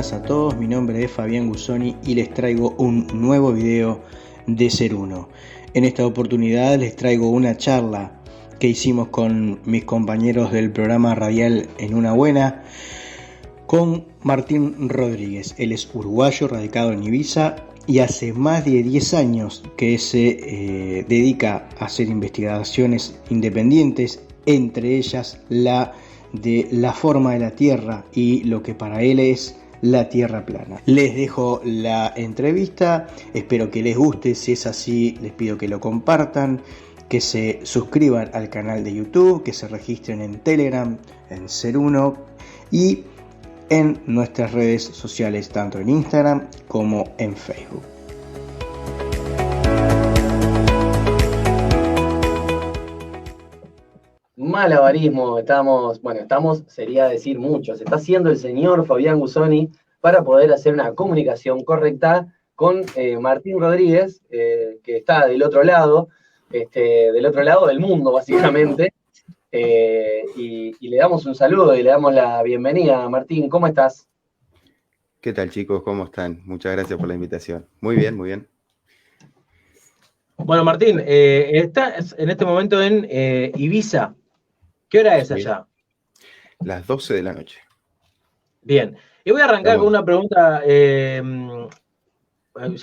buenas a todos, mi nombre es Fabián Gusoni y les traigo un nuevo video de Ser Uno. En esta oportunidad les traigo una charla que hicimos con mis compañeros del programa radial En Una Buena, con Martín Rodríguez. Él es uruguayo, radicado en Ibiza, y hace más de 10 años que se dedica a hacer investigaciones independientes, entre ellas la de la forma de la Tierra y lo que para él es la Tierra plana. Les dejo la entrevista, espero que les guste. Si es así, les pido que lo compartan, que se suscriban al canal de YouTube, que se registren en Telegram, en Ser Uno, y en nuestras redes sociales, tanto en Instagram como en Facebook. Malabarismo, sería decir mucho, se está haciendo el señor Fabián Gusoni para poder hacer una comunicación correcta con Martín Rodríguez, que está del otro lado del mundo, básicamente. Y le damos un saludo y le damos la bienvenida. Martín, ¿cómo estás? ¿Qué tal, chicos? ¿Cómo están? Muchas gracias por la invitación. Muy bien, muy bien. Bueno, Martín, estás en este momento en Ibiza. ¿Qué hora es allá? Las 12 de la noche. Bien. Y voy a arrancar con una pregunta. Ya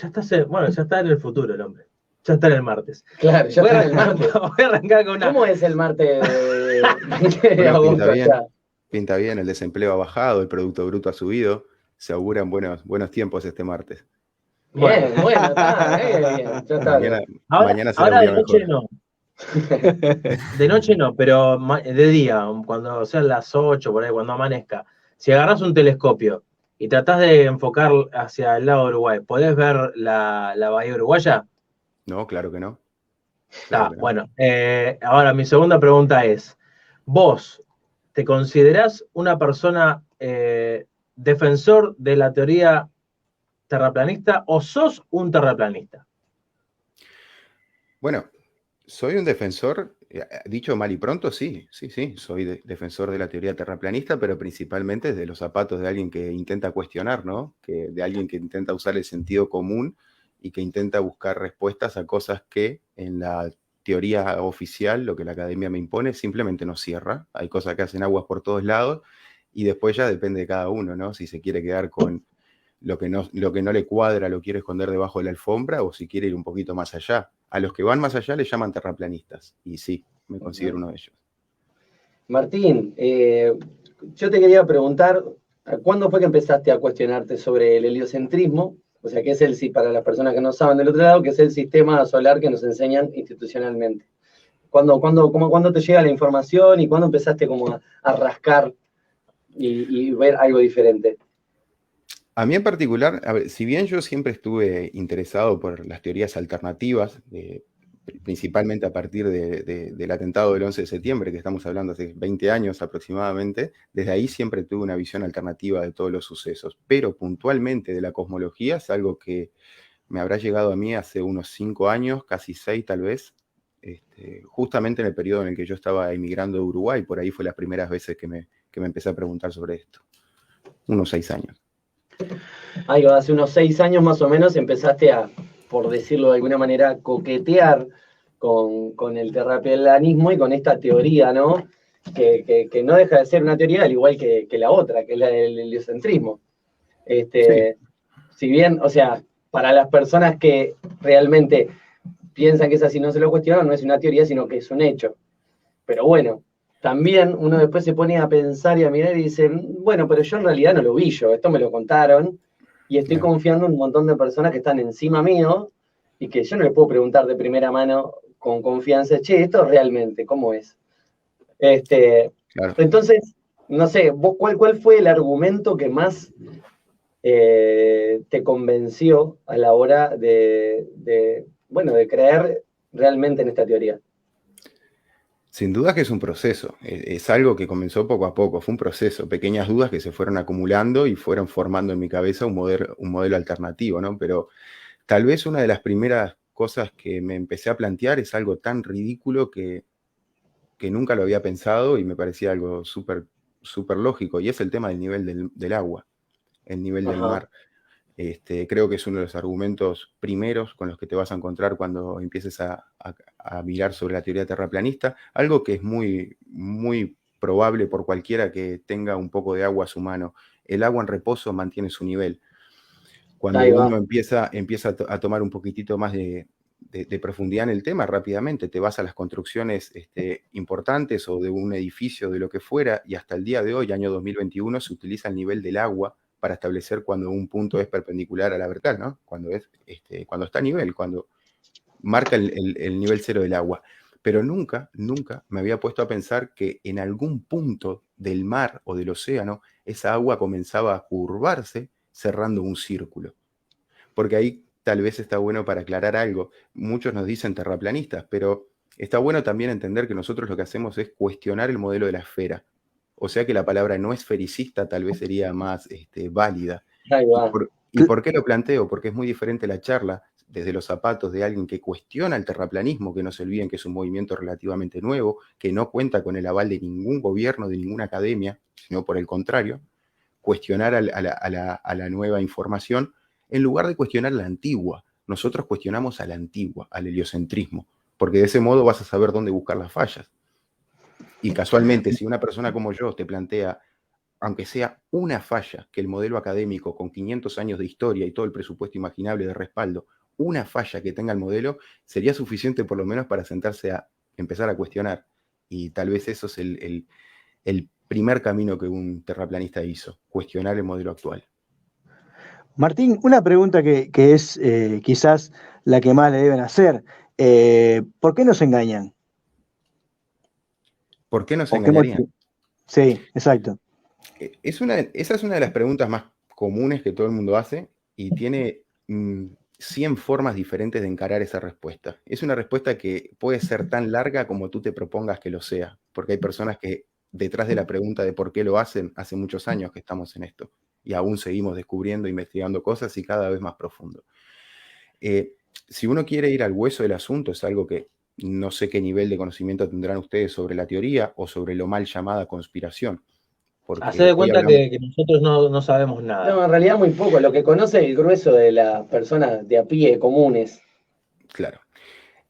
está en el futuro el hombre. Ya está en el martes. Claro, ya está en el martes. Voy a arrancar con una... ¿Cómo es el martes de Bueno, agosto? Pinta bien, el desempleo ha bajado, el Producto Bruto ha subido. Se auguran buenos tiempos este martes. Bien, está bien. Ya está. Mañana será ahora un día de noche mejor. no. De noche no, pero de día, cuando sean las 8, por ahí, cuando amanezca. Si agarras un telescopio y tratás de enfocar hacia el lado de Uruguay, ¿podés ver la bahía uruguaya? No, claro que no. Claro que no. Bueno, ahora mi segunda pregunta es, ¿vos te considerás una persona defensor de la teoría terraplanista o sos un terraplanista? Bueno, soy un defensor, dicho mal y pronto, sí, soy defensor de la teoría terraplanista, pero principalmente desde los zapatos de alguien que intenta cuestionar, ¿no? De alguien que intenta usar el sentido común y que intenta buscar respuestas a cosas que en la teoría oficial, lo que la academia me impone, simplemente no cierra. Hay cosas que hacen aguas por todos lados y después ya depende de cada uno, ¿no? Si se quiere quedar con lo que no le cuadra, lo quiere esconder debajo de la alfombra, o si quiere ir un poquito más allá. A los que van más allá les llaman terraplanistas, y sí, me considero uno de ellos. Martín, yo te quería preguntar, ¿cuándo fue que empezaste a cuestionarte sobre el heliocentrismo? O sea, ¿qué es para las personas que no saben del otro lado, qué es el sistema solar que nos enseñan institucionalmente? ¿Cuándo te llega la información y cuándo empezaste como a rascar y ver algo diferente? A mí en particular, a ver, si bien yo siempre estuve interesado por las teorías alternativas, principalmente a partir del atentado del 11 de septiembre, que estamos hablando hace 20 años aproximadamente, desde ahí siempre tuve una visión alternativa de todos los sucesos, pero puntualmente de la cosmología es algo que me habrá llegado a mí hace unos 5 años, casi 6 tal vez, justamente en el periodo en el que yo estaba emigrando de Uruguay. Por ahí fue las primeras veces que me empecé a preguntar sobre esto, unos 6 años. Hace unos 6 años más o menos empezaste a, por decirlo de alguna manera, coquetear con el terraplanismo y con esta teoría, ¿no? Que no deja de ser una teoría al igual que la otra, que es la del heliocentrismo. Sí. Si bien, o sea, para las personas que realmente piensan que es así, no se lo cuestionan, no es una teoría, sino que es un hecho. Pero bueno, también uno después se pone a pensar y a mirar y dice, bueno, pero yo en realidad no lo vi yo, esto me lo contaron, y estoy confiando en un montón de personas que están encima mío, y que yo no le puedo preguntar de primera mano con confianza, che, esto realmente, ¿cómo es? Claro. Entonces, no sé, vos, ¿cuál fue el argumento que más te convenció a la hora de creer realmente en esta teoría? Sin duda que es un proceso, es algo que comenzó poco a poco, fue un proceso, pequeñas dudas que se fueron acumulando y fueron formando en mi cabeza un modelo alternativo, ¿no? Pero tal vez una de las primeras cosas que me empecé a plantear es algo tan ridículo que nunca lo había pensado y me parecía algo súper lógico, y es el tema del nivel del agua. el nivel del Ajá. mar. Creo que es uno de los argumentos primeros con los que te vas a encontrar cuando empieces a mirar sobre la teoría terraplanista, algo que es muy, muy probable por cualquiera que tenga un poco de agua a su mano. El agua en reposo mantiene su nivel. Cuando Ahí va. uno empieza a tomar un poquitito más de profundidad en el tema, rápidamente te vas a las construcciones importantes o de un edificio, de lo que fuera, y hasta el día de hoy, año 2021, se utiliza el nivel del agua para establecer cuando un punto es perpendicular a la vertical, ¿no? Cuando está a nivel, cuando marca el nivel cero del agua. Pero nunca me había puesto a pensar que en algún punto del mar o del océano, esa agua comenzaba a curvarse cerrando un círculo. Porque ahí tal vez está bueno para aclarar algo. Muchos nos dicen terraplanistas, pero está bueno también entender que nosotros lo que hacemos es cuestionar el modelo de la esfera. O sea que la palabra no esfericista tal vez sería más válida. Ahí va. ¿Y por qué lo planteo? Porque es muy diferente la charla desde los zapatos de alguien que cuestiona el terraplanismo, que no se olviden que es un movimiento relativamente nuevo, que no cuenta con el aval de ningún gobierno, de ninguna academia, sino por el contrario, cuestionar a la nueva información en lugar de cuestionar la antigua. Nosotros cuestionamos a la antigua, al heliocentrismo, porque de ese modo vas a saber dónde buscar las fallas. Y casualmente, si una persona como yo te plantea, aunque sea una falla, que el modelo académico con 500 años de historia y todo el presupuesto imaginable de respaldo, una falla que tenga el modelo, sería suficiente por lo menos para sentarse a empezar a cuestionar. Y tal vez eso es el primer camino que un terraplanista hizo, cuestionar el modelo actual. Martín, una pregunta que es quizás la que más le deben hacer. ¿Por qué nos engañan? ¿Por qué nos ¿O qué engañarían? motivo? Sí, exacto. Esa es una de las preguntas más comunes que todo el mundo hace y tiene 100 formas diferentes de encarar esa respuesta. Es una respuesta que puede ser tan larga como tú te propongas que lo sea, porque hay personas que detrás de la pregunta de por qué lo hacen, hace muchos años que estamos en esto y aún seguimos descubriendo, investigando cosas y cada vez más profundo. Si uno quiere ir al hueso del asunto, es algo que no sé qué nivel de conocimiento tendrán ustedes sobre la teoría o sobre lo mal llamada conspiración. Hacé de Hoy cuenta hablamos, que nosotros no sabemos nada. No, en realidad muy poco. Lo que conoce el grueso de las personas de a pie, comunes. claro.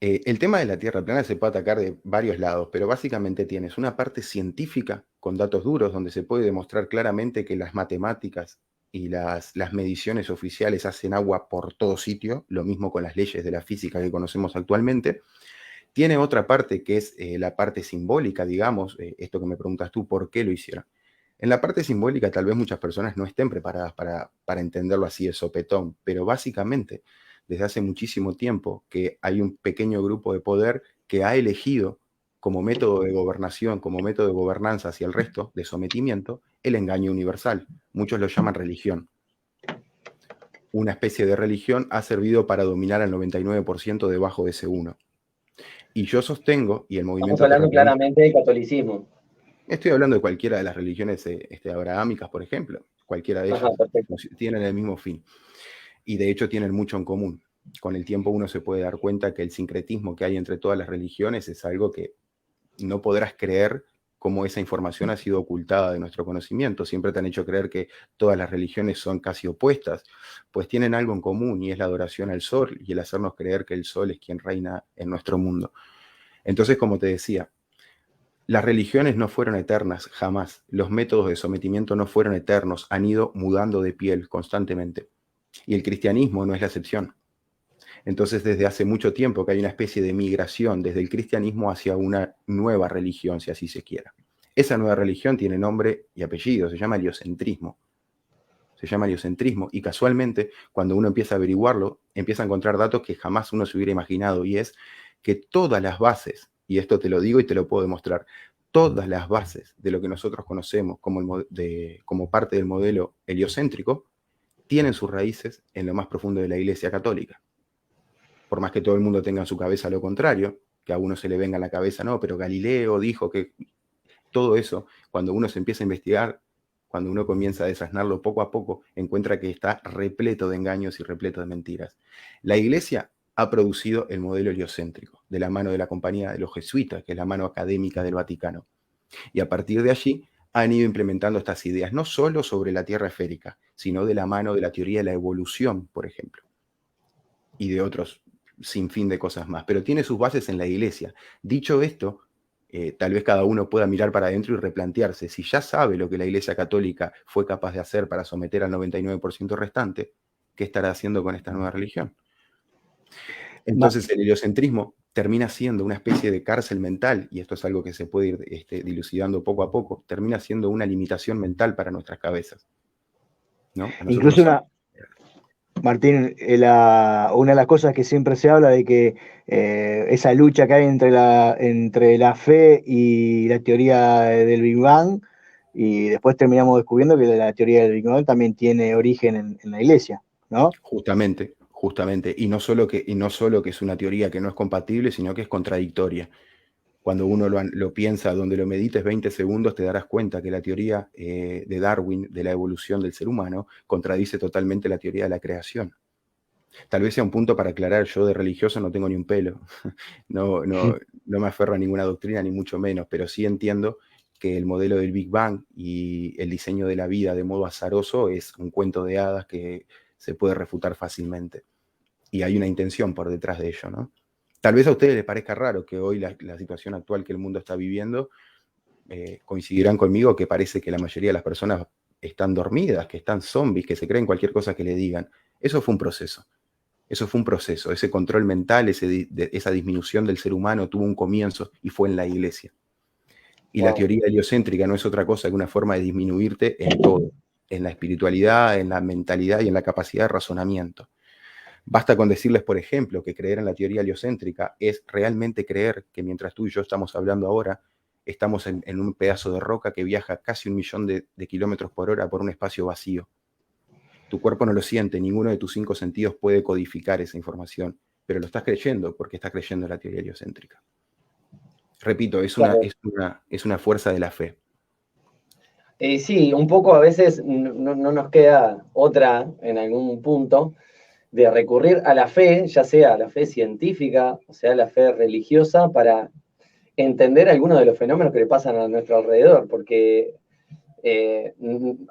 El tema de la Tierra plana se puede atacar de varios lados, pero básicamente tienes una parte científica con datos duros, donde se puede demostrar claramente que las matemáticas y las mediciones oficiales hacen agua por todo sitio, lo mismo con las leyes de la física que conocemos actualmente. Tiene otra parte que es la parte simbólica, digamos, esto que me preguntas tú, ¿por qué lo hicieron? En la parte simbólica tal vez muchas personas no estén preparadas para entenderlo así de sopetón, pero básicamente desde hace muchísimo tiempo que hay un pequeño grupo de poder que ha elegido como método de gobernación, como método de gobernanza hacia el resto, de sometimiento, el engaño universal. Muchos lo llaman religión. Una especie de religión ha servido para dominar al 99% debajo de ese 1%. Y yo sostengo, y el Estamos movimiento hablando terraplanista, claramente del catolicismo. estoy hablando de cualquiera de las religiones abrahámicas, por ejemplo, cualquiera de ellas Ajá, perfecto. tienen el mismo fin. Y de hecho tienen mucho en común. Con el tiempo uno se puede dar cuenta que el sincretismo que hay entre todas las religiones es algo que no podrás creer cómo esa información ha sido ocultada de nuestro conocimiento. Siempre te han hecho creer que todas las religiones son casi opuestas, pues tienen algo en común y es la adoración al sol y el hacernos creer que el sol es quien reina en nuestro mundo. Entonces, como te decía, las religiones no fueron eternas, jamás. Los métodos de sometimiento no fueron eternos, han ido mudando de piel constantemente. Y el cristianismo no es la excepción. Entonces, desde hace mucho tiempo que hay una especie de migración desde el cristianismo hacia una nueva religión, si así se quiera. Esa nueva religión tiene nombre y apellido, se llama heliocentrismo. Se llama heliocentrismo y casualmente, cuando uno empieza a averiguarlo, empieza a encontrar datos que jamás uno se hubiera imaginado, y es que todas las bases, y esto te lo digo y te lo puedo demostrar, todas las bases de lo que nosotros conocemos como parte del modelo heliocéntrico tienen sus raíces en lo más profundo de la Iglesia Católica. Por más que todo el mundo tenga en su cabeza lo contrario, que a uno se le venga a la cabeza, no, pero Galileo dijo que todo eso, cuando uno se empieza a investigar, cuando uno comienza a desasnarlo poco a poco, encuentra que está repleto de engaños y repleto de mentiras. La Iglesia ha producido el modelo heliocéntrico, de la mano de la Compañía de los Jesuitas, que es la mano académica del Vaticano. Y a partir de allí han ido implementando estas ideas, no solo sobre la Tierra esférica, sino de la mano de la teoría de la evolución, por ejemplo, y de otros sinfín de cosas más, pero tiene sus bases en la Iglesia. Dicho esto, tal vez cada uno pueda mirar para adentro y replantearse, si ya sabe lo que la Iglesia Católica fue capaz de hacer para someter al 99% restante, ¿qué estará haciendo con esta nueva religión? Entonces el heliocentrismo termina siendo una especie de cárcel mental, y esto es algo que se puede ir dilucidando poco a poco, termina siendo una limitación mental para nuestras cabezas, ¿no? Incluso Martín, una de las cosas que siempre se habla de que esa lucha que hay entre la fe y la teoría del Big Bang, y después terminamos descubriendo que la teoría del Big Bang también tiene origen en la Iglesia, ¿no? Justamente, y no solo que es una teoría que no es compatible, sino que es contradictoria. Cuando uno lo piensa, donde lo medites 20 segundos, te darás cuenta que la teoría de Darwin, de la evolución del ser humano, contradice totalmente la teoría de la creación. Tal vez sea un punto para aclarar, yo de religioso no tengo ni un pelo, no me aferro a ninguna doctrina, ni mucho menos, pero sí entiendo que el modelo del Big Bang y el diseño de la vida de modo azaroso es un cuento de hadas que se puede refutar fácilmente. Y hay una intención por detrás de ello, ¿no? Tal vez a ustedes les parezca raro que hoy la situación actual que el mundo está viviendo, coincidirán conmigo que parece que la mayoría de las personas están dormidas, que están zombies, que se creen cualquier cosa que le digan. Eso fue un proceso. Ese control mental, esa disminución del ser humano tuvo un comienzo y fue en la Iglesia. Y la teoría heliocéntrica no es otra cosa que una forma de disminuirte en todo, en la espiritualidad, en la mentalidad y en la capacidad de razonamiento. Basta con decirles, por ejemplo, que creer en la teoría heliocéntrica es realmente creer que mientras tú y yo estamos hablando ahora, estamos en un pedazo de roca que viaja casi 1 millón de kilómetros por hora por un espacio vacío. Tu cuerpo no lo siente, ninguno de tus 5 sentidos puede codificar esa información, pero lo estás creyendo porque estás creyendo en la teoría heliocéntrica. Repito, es una fuerza de la fe. Sí, un poco a veces no nos queda otra en algún punto de recurrir a la fe, ya sea la fe científica, o sea, la fe religiosa, para entender algunos de los fenómenos que le pasan a nuestro alrededor, porque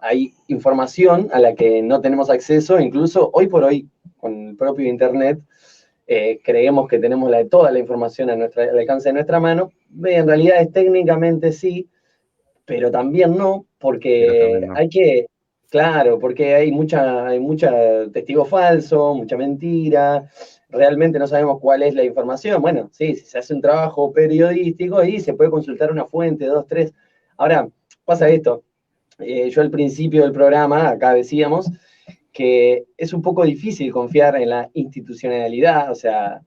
hay información a la que no tenemos acceso, incluso hoy por hoy, con el propio Internet, creemos que tenemos toda la información al alcance de nuestra mano. En realidad es técnicamente sí, pero también no, porque hay que, claro, porque hay mucha testigo falso, mucha mentira, realmente no sabemos cuál es la información. Bueno, sí, si se hace un trabajo periodístico ahí se puede consultar una fuente, 2, 3. Ahora, pasa esto, yo al principio del programa, acá decíamos, que es un poco difícil confiar en la institucionalidad, o sea,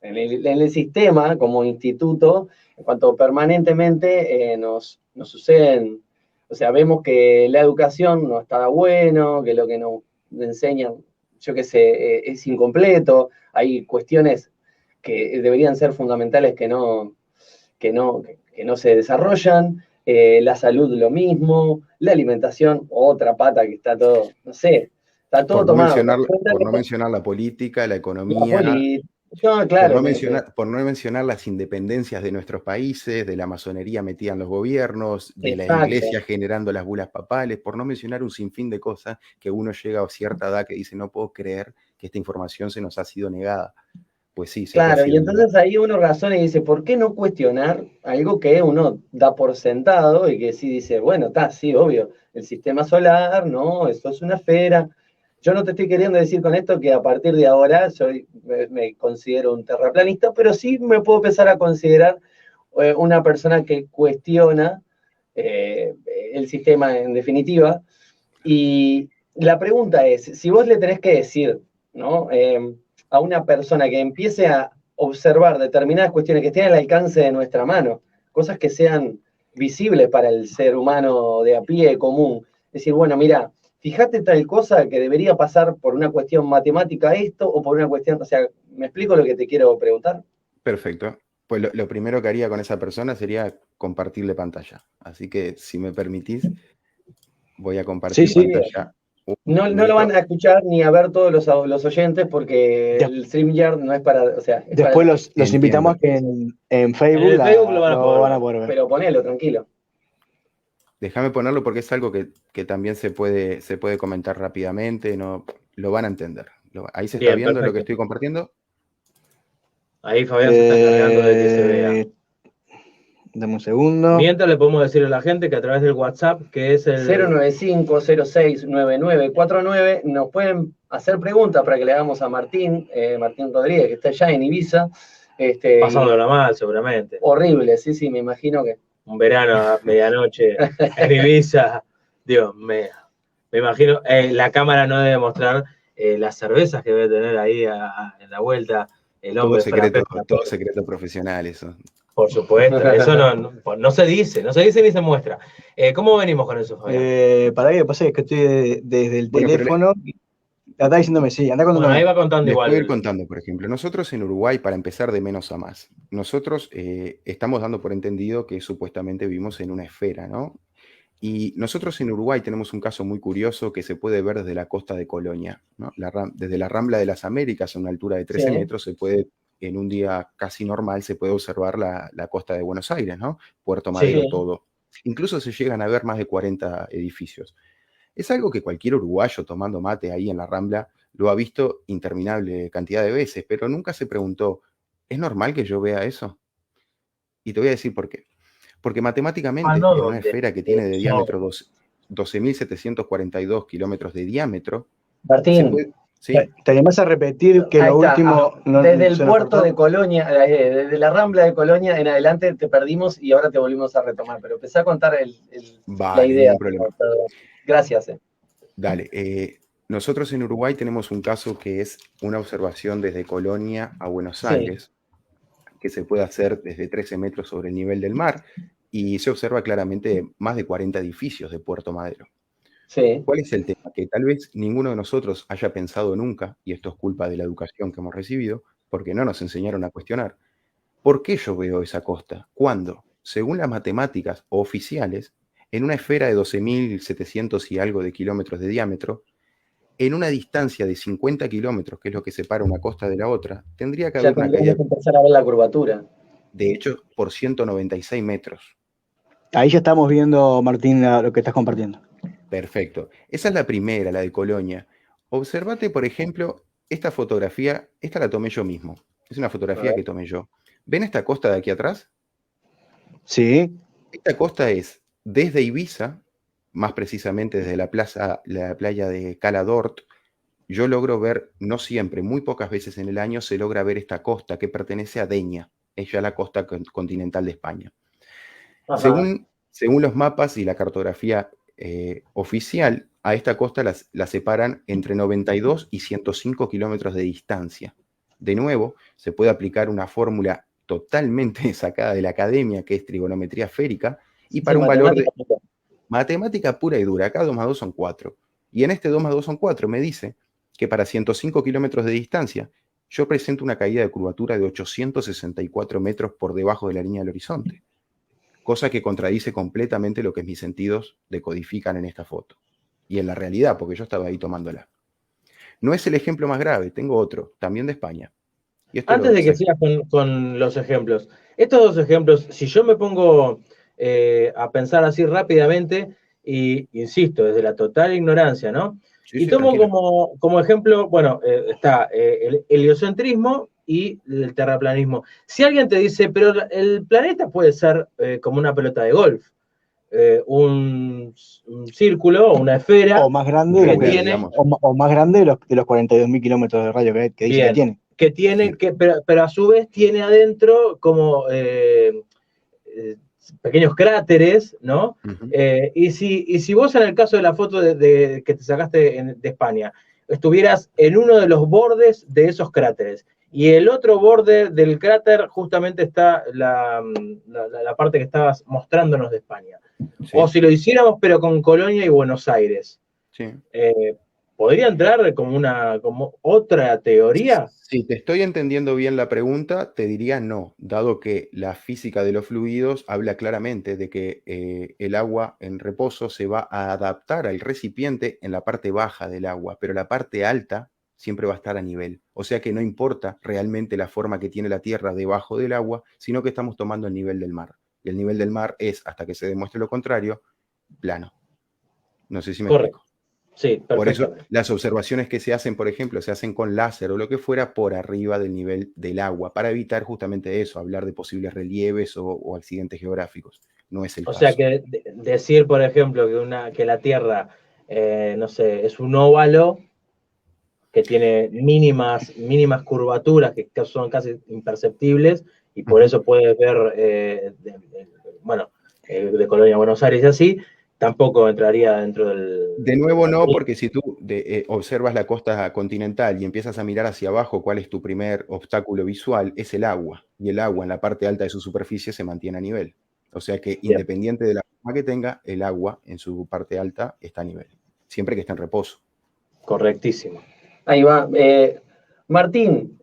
en el sistema como instituto, en cuanto permanentemente nos suceden, o sea, vemos que la educación no está bueno, que lo que nos enseñan, yo qué sé, es incompleto, hay cuestiones que deberían ser fundamentales que no se desarrollan, la salud lo mismo, la alimentación, otra pata que está todo, no sé, está todo tomado. Por no mencionar la política, la economía, no, claro, por no mencionar las independencias de nuestros países, de la masonería metida en los gobiernos, de la iglesia generando las bulas papales, por no mencionar un sinfín de cosas que uno llega a cierta edad que dice, no puedo creer que esta información se nos ha sido negada. Pues sí. Claro, y entonces ahí uno razona y dice, ¿por qué no cuestionar algo que uno da por sentado y que sí dice, bueno, sí, obvio, el sistema solar, no, esto es una esfera. Yo no te estoy queriendo decir con esto que a partir de ahora me considero un terraplanista, pero sí me puedo empezar a considerar una persona que cuestiona el sistema en definitiva. Y la pregunta es, si vos le tenés que decir, ¿no? A una persona que empiece a observar determinadas cuestiones que estén al alcance de nuestra mano, cosas que sean visibles para el ser humano de a pie común, decir, bueno, mira, fíjate tal cosa que debería pasar por una cuestión matemática esto, o por una cuestión, o sea, ¿me explico lo que te quiero preguntar? Perfecto. Pues lo primero que haría con esa persona sería compartirle pantalla. Así que, si me permitís, voy a compartir pantalla. No lo van a escuchar ni a ver todos los oyentes porque el StreamYard no es para, o sea... Después los invitamos a que en Facebook, lo van a poder ver. Pero ponelo, tranquilo. Déjame ponerlo porque es algo que también se puede comentar rápidamente, no, lo van a entender. Ahí se está Bien, viendo lo que perfecto. estoy compartiendo. Ahí Fabián se está encargando de que se vea. Dame un segundo. Mientras le podemos decir a la gente que a través del WhatsApp, que es el 095-06-9949, nos pueden hacer preguntas para que le hagamos a Martín Rodríguez, que está allá en Ibiza. pasándola mal, seguramente. Horrible, sí, me imagino que. Un verano a medianoche en Ibiza. Dios mío. Me imagino, la cámara no debe mostrar las cervezas que debe tener ahí en la vuelta el hombre. Todo secreto profesional, eso. Por supuesto, eso no se dice ni se muestra. ¿Cómo venimos con eso, Fabián? Para que pasa es que estoy desde el teléfono. Está diciéndome, sí, anda contando. Bueno, ahí va contando igual. Les voy a ir contando, por ejemplo. Nosotros en Uruguay, para empezar de menos a más, nosotros estamos dando por entendido que supuestamente vivimos en una esfera, ¿no? Y nosotros en Uruguay tenemos un caso muy curioso que se puede ver desde la costa de Colonia, ¿no? Desde la Rambla de las Américas, a una altura de 13 metros, se puede, en un día casi normal, se puede observar la costa de Buenos Aires, ¿no? Puerto Madero, todo. Incluso se llegan a ver más de 40 edificios. Es algo que cualquier uruguayo tomando mate ahí en la Rambla lo ha visto interminable cantidad de veces, pero nunca se preguntó, ¿es normal que yo vea eso? Y te voy a decir por qué. Porque matemáticamente, en una esfera que tiene de diámetro 12.742 kilómetros de diámetro, Martín, ¿sí? Te animás a repetir que lo último... desde el puerto de Colonia, desde la Rambla de Colonia en adelante te perdimos y ahora te volvimos a retomar, pero empecé a contar la idea. Ningún problema. Gracias. Dale. Nosotros en Uruguay tenemos un caso que es una observación desde Colonia a Buenos Aires, que se puede hacer desde 13 metros sobre el nivel del mar, y se observa claramente más de 40 edificios de Puerto Madero. Sí. ¿Cuál es el tema? Que tal vez ninguno de nosotros haya pensado nunca, y esto es culpa de la educación que hemos recibido, porque no nos enseñaron a cuestionar, ¿por qué yo veo esa costa? ¿Cuándo? Según las matemáticas oficiales, en una esfera de 12.700 y algo de kilómetros de diámetro, en una distancia de 50 kilómetros, que es lo que separa una costa de la otra, tendría que haber una caída. Que empezar a ver la curvatura. De hecho, por 196 metros. Ahí ya estamos viendo, Martín, lo que estás compartiendo. Perfecto. Esa es la primera, la de Colonia. Observate, por ejemplo, esta fotografía, esta la tomé yo mismo. Es una fotografía que tomé yo. ¿Ven esta costa de aquí atrás? Sí. Esta costa es desde Ibiza, más precisamente desde la playa de Cala d'Hort. Yo logro ver, no siempre, muy pocas veces en el año se logra ver esta costa que pertenece a Deña, es ya la costa continental de España. Según los mapas y la cartografía oficial, a esta costa la separan entre 92 y 105 kilómetros de distancia. De nuevo, se puede aplicar una fórmula totalmente sacada de la academia, que es trigonometría esférica, y para un valor de matemática pura y dura. Acá 2 más 2 son 4. Y en este 2 más 2 son 4 me dice que para 105 kilómetros de distancia yo presento una caída de curvatura de 864 metros por debajo de la línea del horizonte. Cosa que contradice completamente lo que mis sentidos decodifican en esta foto. Y en la realidad, porque yo estaba ahí tomándola. No es el ejemplo más grave, tengo otro, también de España. Y antes de que sigas con los ejemplos, estos dos ejemplos, si yo me pongo a pensar así rápidamente, y insisto, desde la total ignorancia, ¿no? Sí, y tomo como ejemplo, bueno, está el heliocentrismo y el terraplanismo. Si alguien te dice, pero el planeta puede ser como una pelota de golf, un círculo o una esfera. O más grande, o más grande de los 42.000 kilómetros de radio que dice que tiene. Pero a su vez tiene adentro como pequeños cráteres, ¿no? Y si vos en el caso de la foto que te sacaste de España, estuvieras en uno de los bordes de esos cráteres, y el otro borde del cráter justamente está la parte que estabas mostrándonos de España. Sí. O si lo hiciéramos, pero con Colonia y Buenos Aires. Sí. ¿Podría entrar como otra teoría? Si te estoy entendiendo bien la pregunta, te diría no, dado que la física de los fluidos habla claramente de que el agua en reposo se va a adaptar al recipiente en la parte baja del agua, pero la parte alta siempre va a estar a nivel. O sea que no importa realmente la forma que tiene la Tierra debajo del agua, sino que estamos tomando el nivel del mar. Y el nivel del mar es, hasta que se demuestre lo contrario, plano. No sé si me Correcto. explico. Sí, Por eso perfectamente. las observaciones que se hacen, por ejemplo, se hacen con láser o lo que fuera por arriba del nivel del agua, para evitar justamente eso, hablar de posibles relieves o accidentes geográficos. No es el O sea caso. que decir, por ejemplo, que la Tierra, no sé, es un óvalo que tiene mínimas curvaturas que son casi imperceptibles y por eso puedes ver, de Colonia Buenos Aires y así, tampoco entraría dentro del... De nuevo no, porque si tú observas la costa continental y empiezas a mirar hacia abajo, ¿cuál es tu primer obstáculo visual? Es el agua. Y el agua en la parte alta de su superficie se mantiene a nivel. O sea que Bien. independiente de la forma que tenga, el agua en su parte alta está a nivel. Siempre que esté en reposo. Correctísimo. Ahí va. Martín,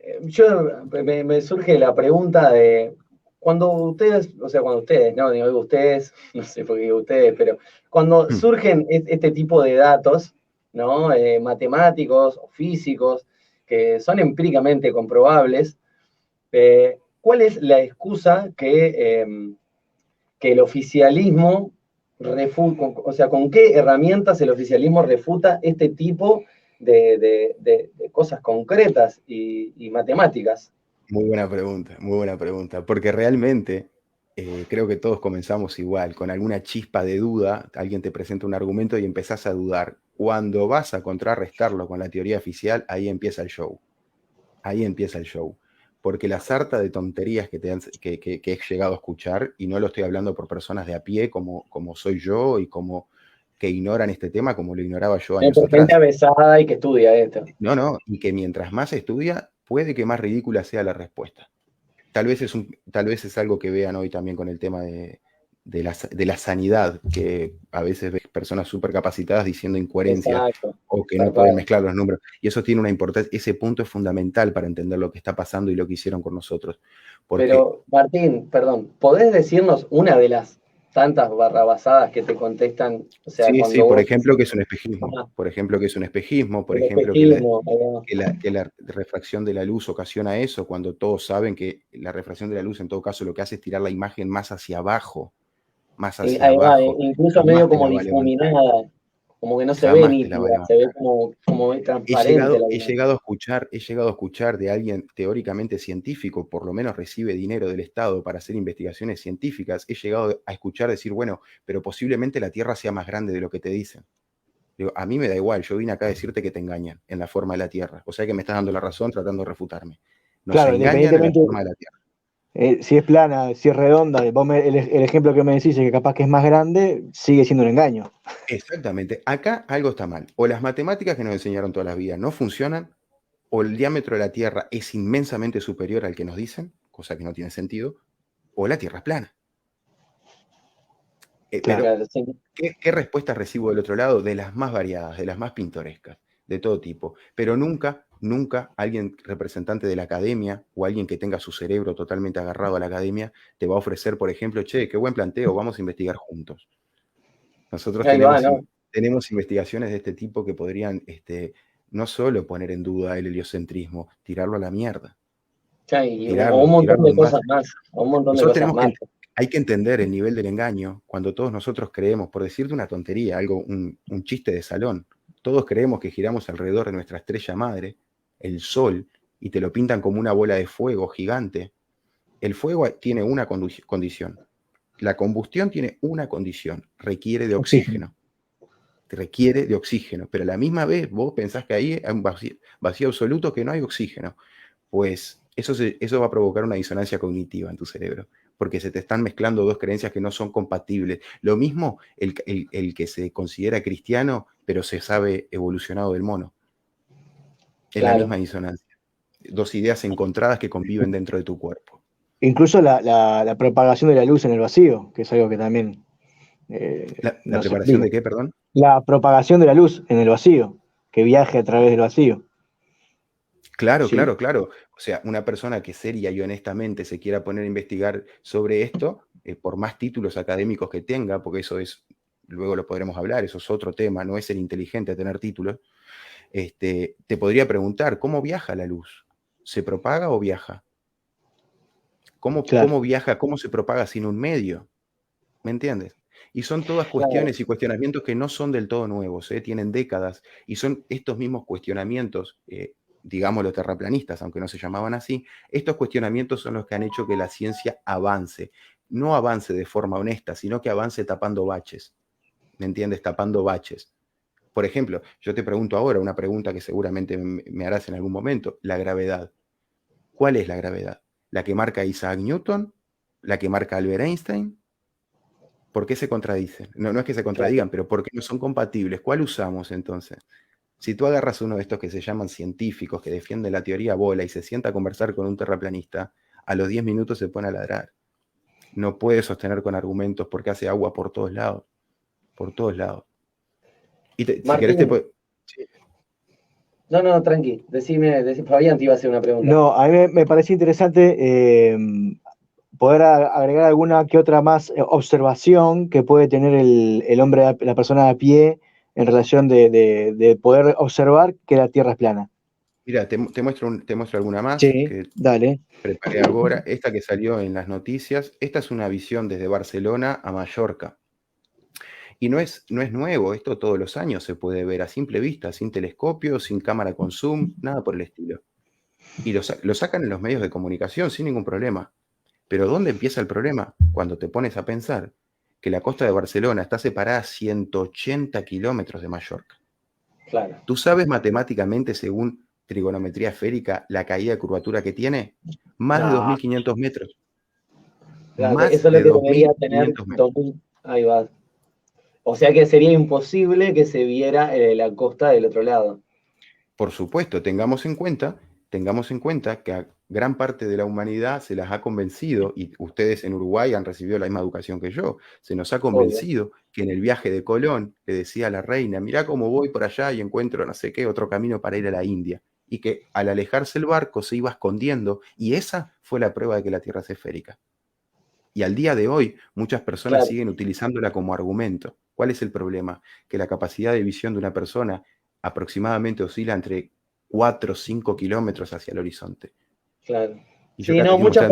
me surge la pregunta de cuando ustedes, no digo ustedes, no sé por qué digo ustedes, pero cuando surgen este tipo de datos, ¿no? Matemáticos o físicos, que son empíricamente comprobables, ¿cuál es la excusa que el oficialismo o sea, con qué herramientas el oficialismo refuta este tipo de cosas concretas y matemáticas? Muy buena pregunta, porque realmente creo que todos comenzamos igual, con alguna chispa de duda, alguien te presenta un argumento y empezás a dudar. Cuando vas a contrarrestarlo con la teoría oficial, ahí empieza el show. Ahí empieza el show. Porque la sarta de tonterías que he llegado a escuchar, y no lo estoy hablando por personas de a pie como soy yo y como que ignoran este tema como lo ignoraba yo años Por gente atrás. avesada y que estudia esto. No, y que mientras más estudia, puede que más ridícula sea la respuesta. Tal vez es algo que vean hoy también con el tema de la sanidad, que a veces ves personas súper capacitadas diciendo incoherencias Exacto. o que no pueden mezclar los números. Y eso tiene una importancia, ese punto es fundamental para entender lo que está pasando y lo que hicieron con nosotros. Porque, Pero, Martín, perdón, ¿podés decirnos una de las tantas barrabasadas que te contestan? O sea, sí, cuando por vos... ejemplo, que es un espejismo. Ajá, Por ejemplo, que es un espejismo. Por el ejemplo, espejismo, que la refracción de la luz ocasiona eso, cuando todos saben que la refracción de la luz en todo caso lo que hace es tirar la imagen más hacia abajo, ahí va, incluso jamás medio te como la va a levantar, difuminada, como que no se ve jamás te la va a nítida, se ve levantar. como transparente la He imagen. llegado a escuchar de alguien teóricamente científico, por lo menos recibe dinero del Estado para hacer investigaciones científicas, he llegado a escuchar decir, bueno, pero posiblemente la Tierra sea más grande de lo que te dicen. Digo, a mí me da igual, yo vine acá a decirte que te engañan en la forma de la Tierra. O sea que me estás dando la razón tratando de refutarme. Nos Claro, engañan en la independientemente forma de la Tierra. si es plana, si es redonda, el ejemplo que me decís es que capaz que es más grande, sigue siendo un engaño. Exactamente. Acá algo está mal. O las matemáticas que nos enseñaron toda la vida no funcionan, o el diámetro de la Tierra es inmensamente superior al que nos dicen, cosa que no tiene sentido, o la Tierra es plana. Claro. Pero, ¿qué respuestas recibo del otro lado? De las más variadas, de las más pintorescas, de todo tipo. Pero nunca alguien representante de la academia o alguien que tenga su cerebro totalmente agarrado a la academia te va a ofrecer, por ejemplo, che, qué buen planteo, vamos a investigar juntos. Nosotros Ahí va, ¿no? tenemos investigaciones de este tipo que podrían no solo poner en duda el heliocentrismo, tirarlo a la mierda. Y un montón de cosas más. Un montón de cosas más. Hay que entender el nivel del engaño cuando todos nosotros creemos, por decirte una tontería, un chiste de salón, todos creemos que giramos alrededor de nuestra estrella madre, el Sol, y te lo pintan como una bola de fuego gigante. El fuego tiene una condición. La combustión tiene una condición, requiere de oxígeno. Requiere de oxígeno, pero a la misma vez vos pensás que ahí hay un vacío absoluto, que no hay oxígeno. Pues eso va a provocar una disonancia cognitiva en tu cerebro, porque se te están mezclando dos creencias que no son compatibles. Lo mismo el que se considera cristiano, pero se sabe evolucionado del mono. Es la misma disonancia. Dos ideas encontradas que conviven dentro de tu cuerpo. Incluso la propagación de la luz en el vacío, que es algo que también... ¿La preparación de qué, perdón? La propagación de la luz en el vacío, que viaje a través del vacío. Claro, Sí. claro. O sea, una persona que seria y honestamente se quiera poner a investigar sobre esto, por más títulos académicos que tenga, porque eso es, luego lo podremos hablar, eso es otro tema, no es ser inteligente a tener títulos, te podría preguntar, ¿cómo viaja la luz? ¿Se propaga o viaja? ¿Cómo viaja, cómo se propaga sin un medio? ¿Me entiendes? Y son todas cuestiones y cuestionamientos que no son del todo nuevos, tienen décadas, y son estos mismos cuestionamientos, digamos los terraplanistas, aunque no se llamaban así, estos cuestionamientos son los que han hecho que la ciencia avance. No avance de forma honesta, sino que avance tapando baches. ¿Me entiendes? Tapando baches. Por ejemplo, yo te pregunto ahora una pregunta que seguramente me harás en algún momento, la gravedad. ¿Cuál es la gravedad? ¿La que marca Isaac Newton? ¿La que marca Albert Einstein? ¿Por qué se contradicen? No es que se contradigan, pero ¿por qué no son compatibles? ¿Cuál usamos entonces? Si tú agarras uno de estos que se llaman científicos, que defienden la teoría bola y se sienta a conversar con un terraplanista, a los 10 minutos se pone a ladrar. No puede sostener con argumentos porque hace agua por todos lados. Por todos lados. Y Martín, si querés te puedo... Sí. No, tranqui. Decime, Fabián te iba a hacer una pregunta. No, a mí me parece interesante poder agregar alguna que otra más observación que puede tener el hombre, la persona a pie, en relación de poder observar que la Tierra es plana. Mira, te muestro alguna más. Sí, que dale. Preparé ahora. Esta que salió en las noticias. Esta es una visión desde Barcelona a Mallorca. Y no es nuevo, esto todos los años se puede ver a simple vista, sin telescopio, sin cámara con zoom, nada por el estilo. Y lo sacan en los medios de comunicación sin ningún problema. Pero ¿dónde empieza el problema? Cuando te pones a pensar que la costa de Barcelona está separada a 180 kilómetros de Mallorca. Claro. ¿Tú sabes matemáticamente, según trigonometría esférica, la caída de curvatura que tiene? Más de 2.500 metros. Claro, Más eso es de lo que debería tener 2.500 metros. 2000. Ahí va. O sea que sería imposible que se viera la costa del otro lado. Por supuesto, tengamos en cuenta que a gran parte de la humanidad se las ha convencido, y ustedes en Uruguay han recibido la misma educación que yo, se nos ha convencido que en el viaje de Colón le decía a la reina, mirá cómo voy por allá y encuentro no sé qué, otro camino para ir a la India, y que al alejarse el barco se iba escondiendo, y esa fue la prueba de que la Tierra es esférica. Y al día de hoy, muchas personas siguen utilizándola como argumento. ¿Cuál es el problema? Que la capacidad de visión de una persona aproximadamente oscila entre 4 o 5 kilómetros hacia el horizonte. Claro. Y sí, no, muchas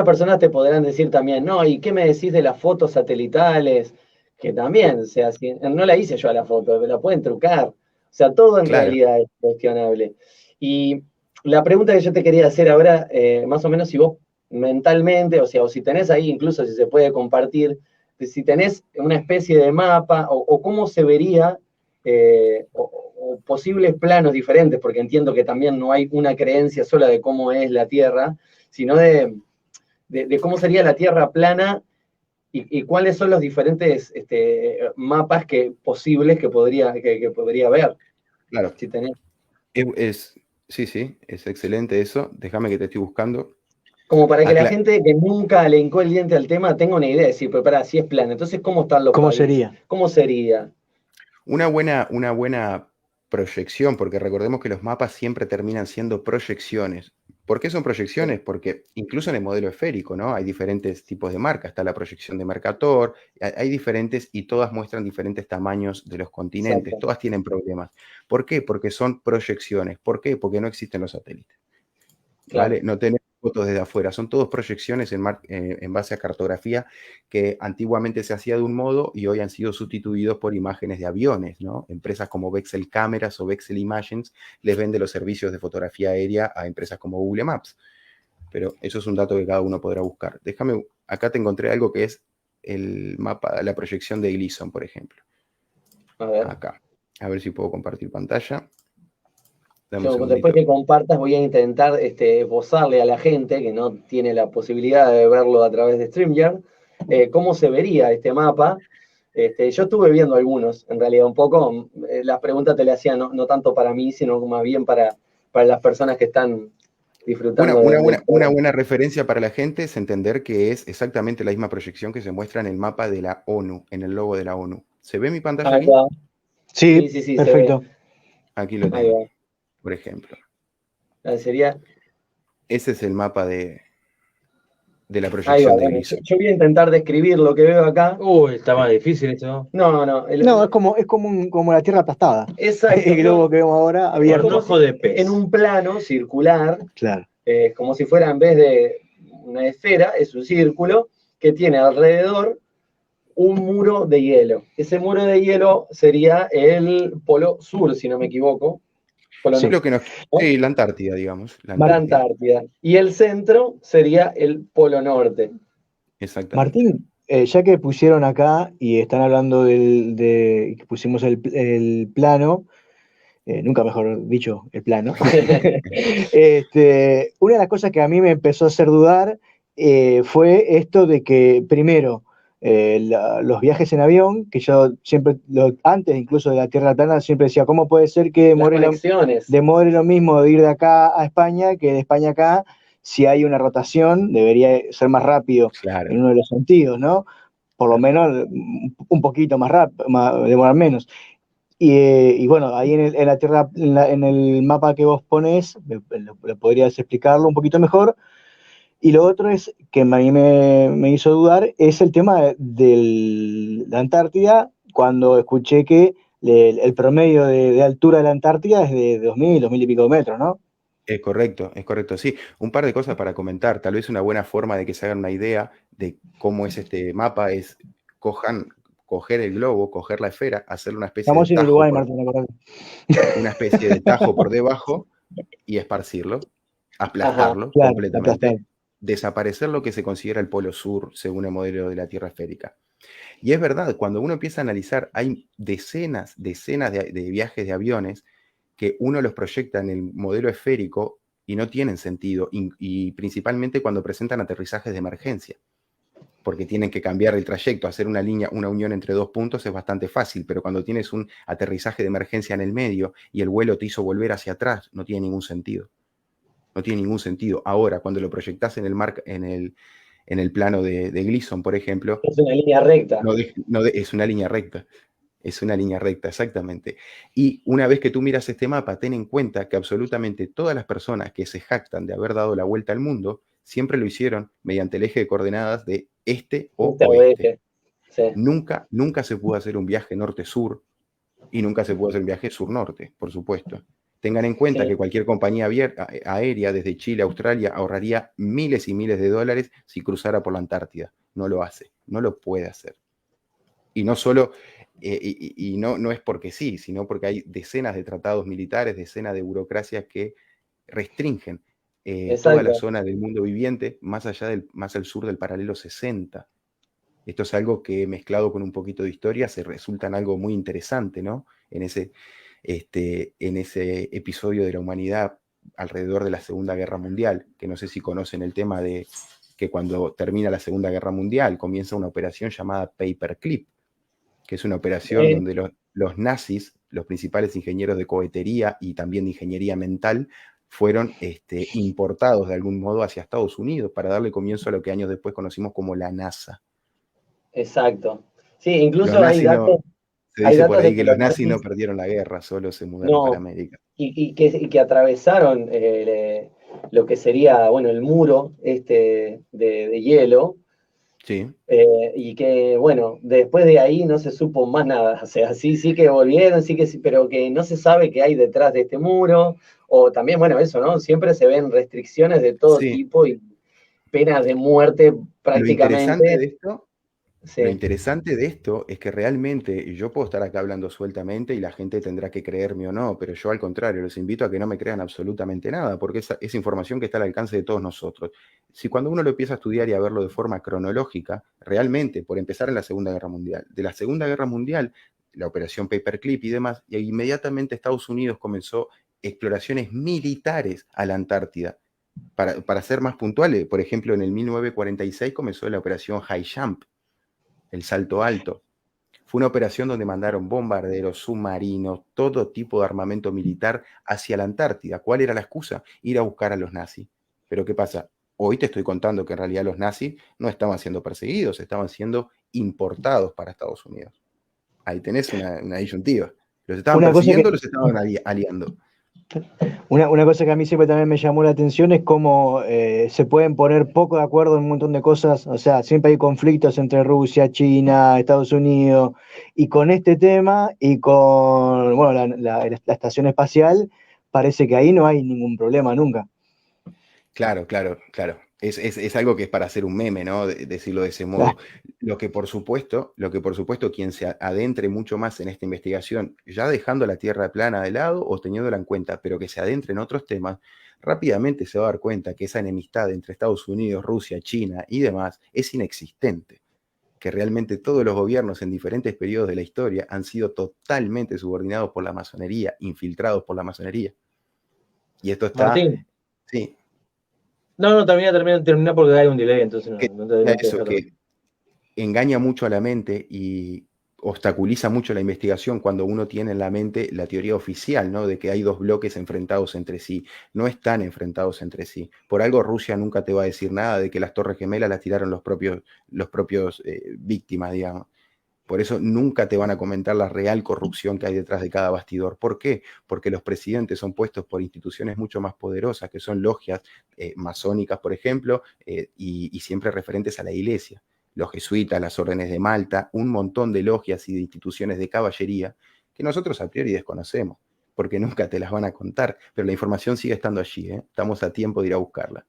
personas te podrán decir también, no, ¿y qué me decís de las fotos satelitales? Que también, o sea, no la hice yo a la foto, me la pueden trucar. O sea, todo en realidad es cuestionable. Y la pregunta que yo te quería hacer ahora, más o menos si vos mentalmente, o sea, o si tenés ahí, incluso si se puede compartir, si tenés una especie de mapa, o cómo se vería, o posibles planos diferentes, porque entiendo que también no hay una creencia sola de cómo es la Tierra, sino de cómo sería la Tierra plana y cuáles son los diferentes mapas posibles que podría haber. Claro. Si tenés. Sí, es excelente eso. Déjame que te estoy buscando. Como para que la gente que nunca le hincó el diente al tema tenga una idea de decir, pero pará, si es plana, entonces ¿cómo están los países? Sería? ¿Cómo sería? Una buena proyección, porque recordemos que los mapas siempre terminan siendo proyecciones. ¿Por qué son proyecciones? Porque incluso en el modelo esférico, ¿no? Hay diferentes tipos de marca. Está la proyección de Mercator, hay diferentes y todas muestran diferentes tamaños de los continentes. Exacto. Todas tienen problemas. ¿Por qué? Porque son proyecciones. ¿Por qué? Porque no existen los satélites. ¿Vale? Claro. No tenemos fotos desde afuera, son todos proyecciones en base a cartografía que antiguamente se hacía de un modo y hoy han sido sustituidos por imágenes de aviones, ¿no? Empresas como Vexel Cámaras o Vexel Imagens les venden los servicios de fotografía aérea a empresas como Google Maps. Pero eso es un dato que cada uno podrá buscar. Déjame, acá te encontré algo que es el mapa, la proyección de Gleason, por ejemplo. A ver. Acá. A ver si puedo compartir pantalla. Después que compartas voy a intentar esbozarle a la gente que no tiene la posibilidad de verlo a través de StreamYard, cómo se vería este mapa. Yo estuve viendo algunos, en realidad un poco, las preguntas te las hacía no tanto para mí, sino más bien para las personas que están disfrutando. Una buena referencia para la gente es entender que es exactamente la misma proyección que se muestra en el mapa de la ONU, en el logo de la ONU. ¿Se ve mi pantalla aquí? Sí, perfecto. Aquí lo tengo. Por ejemplo. Ese es el mapa de la proyección de Gleason. Yo voy a intentar describir lo que veo acá. Uy, está más difícil eso. No. Es como la Tierra aplastada. Exacto. El globo que vemos ahora abierto. Con ojo de pez. En un plano circular. Claro. Como si fuera, en vez de una esfera, es un círculo que tiene alrededor un muro de hielo. Ese muro de hielo sería el Polo Sur, si no me equivoco. Polo Sí, Norte, ¿no? sí, la Antártida, digamos. La La Antártida, Antártida. Y el centro sería el Polo Norte. exactamente. Martín, ya que pusieron acá y están hablando que pusimos el plano, nunca mejor dicho, el plano. Una de las cosas que a mí me empezó a hacer dudar fue esto de que, primero, los viajes en avión, que yo siempre, antes incluso de la Tierra plana, siempre decía, ¿cómo puede ser que Las conexiones. demore lo mismo de ir de acá a España que de España acá? Si hay una rotación, debería ser más rápido Claro. en uno de los sentidos, ¿no? Por lo menos un poquito más rápido, demorar menos. Y bueno, ahí en la Tierra, en el mapa que vos pones, podrías explicarlo un poquito mejor. Y lo otro es que a mí me hizo dudar, es el tema de la Antártida, cuando escuché que el promedio de altura de la Antártida es de 2000 y pico de metros, ¿no? Es correcto, sí. Un par de cosas para comentar. Tal vez una buena forma de que se hagan una idea de cómo es este mapa es coger el globo, coger la esfera, hacerle una especie de Estamos en tajo Uruguay, Martín, acordate. una especie de tajo por debajo y esparcirlo, Ajá. aplastarlo Claro, aplastar. completamente, desaparecer lo que se considera el polo sur según el modelo de la Tierra esférica. Y es verdad, cuando uno empieza a analizar, hay decenas de viajes de aviones que uno los proyecta en el modelo esférico y no tienen sentido, y principalmente cuando presentan aterrizajes de emergencia, porque tienen que cambiar el trayecto. Hacer una unión entre dos puntos es bastante fácil, pero cuando tienes un aterrizaje de emergencia en el medio y el vuelo te hizo volver hacia atrás, no tiene ningún sentido. No tiene ningún sentido. Ahora, cuando lo proyectas en el plano de Gleason, por ejemplo, Es una línea recta. es una línea recta. Es una línea recta, exactamente. Y una vez que tú miras este mapa, ten en cuenta que absolutamente todas las personas que se jactan de haber dado la vuelta al mundo, siempre lo hicieron mediante el eje de coordenadas de este o oeste. Sí. Nunca se pudo hacer un viaje norte-sur y nunca se pudo hacer un viaje sur-norte, por supuesto. Tengan en cuenta que cualquier compañía aérea desde Chile a Australia ahorraría miles y miles de dólares si cruzara por la Antártida. No lo hace, no lo puede hacer. Y no solo, no es porque sí, sino porque hay decenas de tratados militares, decenas de burocracias que restringen toda la zona del mundo viviente más al sur del paralelo 60. Esto es algo que, mezclado con un poquito de historia, se resulta en algo muy interesante, ¿no? En ese episodio de la humanidad alrededor de la Segunda Guerra Mundial, que no sé si conocen el tema de que cuando termina la Segunda Guerra Mundial comienza una operación llamada Paperclip, que es una operación donde los nazis, los principales ingenieros de cohetería y también de ingeniería mental, fueron importados de algún modo hacia Estados Unidos para darle comienzo a lo que años después conocimos como la NASA. Exacto. Sí, incluso hay datos. Se dice por ahí que los nazis no perdieron la guerra, solo se mudaron para América. Y que atravesaron lo que sería, bueno, el muro de hielo. Sí. Y que, bueno, después de ahí no se supo más nada. O sea, sí que volvieron, pero que no se sabe qué hay detrás de este muro. O también, bueno, eso, ¿no? Siempre se ven restricciones de todo tipo y penas de muerte prácticamente. Lo interesante de esto es que realmente yo puedo estar acá hablando sueltamente y la gente tendrá que creerme o no, pero yo al contrario, los invito a que no me crean absolutamente nada, porque es información que está al alcance de todos nosotros. Si cuando uno lo empieza a estudiar y a verlo de forma cronológica, realmente, por empezar en la Segunda Guerra Mundial, de la Segunda Guerra Mundial, la operación Paperclip y demás, y inmediatamente Estados Unidos comenzó exploraciones militares a la Antártida. Para ser más puntuales, por ejemplo, en el 1946 comenzó la operación High Jump, el salto alto. Fue una operación donde mandaron bombarderos, submarinos, todo tipo de armamento militar hacia la Antártida. ¿Cuál era la excusa? Ir a buscar a los nazis. Pero ¿qué pasa? Hoy te estoy contando que en realidad los nazis no estaban siendo perseguidos, estaban siendo importados para Estados Unidos. Ahí tenés una disyuntiva. Los estaban persiguiendo, los estaban aliando. Una cosa que a mí siempre también me llamó la atención es cómo se pueden poner poco de acuerdo en un montón de cosas. O sea, siempre hay conflictos entre Rusia, China, Estados Unidos. Y con este tema y con la estación espacial, parece que ahí no hay ningún problema nunca. Claro. Es algo que es para hacer un meme, ¿no? Decirlo de ese modo. Lo que por supuesto, quien se adentre mucho más en esta investigación, ya dejando la Tierra plana de lado o teniéndola en cuenta, pero que se adentre en otros temas, rápidamente se va a dar cuenta que esa enemistad entre Estados Unidos, Rusia, China y demás es inexistente. Que realmente todos los gobiernos en diferentes periodos de la historia han sido totalmente subordinados por la masonería, infiltrados por la masonería. Y esto está... Martín. Sí. No, termina porque hay un delay, entonces no te eso, que engaña mucho a la mente y obstaculiza mucho la investigación cuando uno tiene en la mente la teoría oficial, ¿no? De que hay dos bloques enfrentados entre sí. No están enfrentados entre sí. Por algo Rusia nunca te va a decir nada de que las Torres Gemelas las tiraron los propios víctimas, digamos. Por eso nunca te van a comentar la real corrupción que hay detrás de cada bastidor. ¿Por qué? Porque los presidentes son puestos por instituciones mucho más poderosas, que son logias masónicas, por ejemplo, y siempre referentes a la iglesia. Los jesuitas, las órdenes de Malta, un montón de logias y de instituciones de caballería que nosotros a priori desconocemos, porque nunca te las van a contar, pero la información sigue estando allí, ¿eh? Estamos a tiempo de ir a buscarla.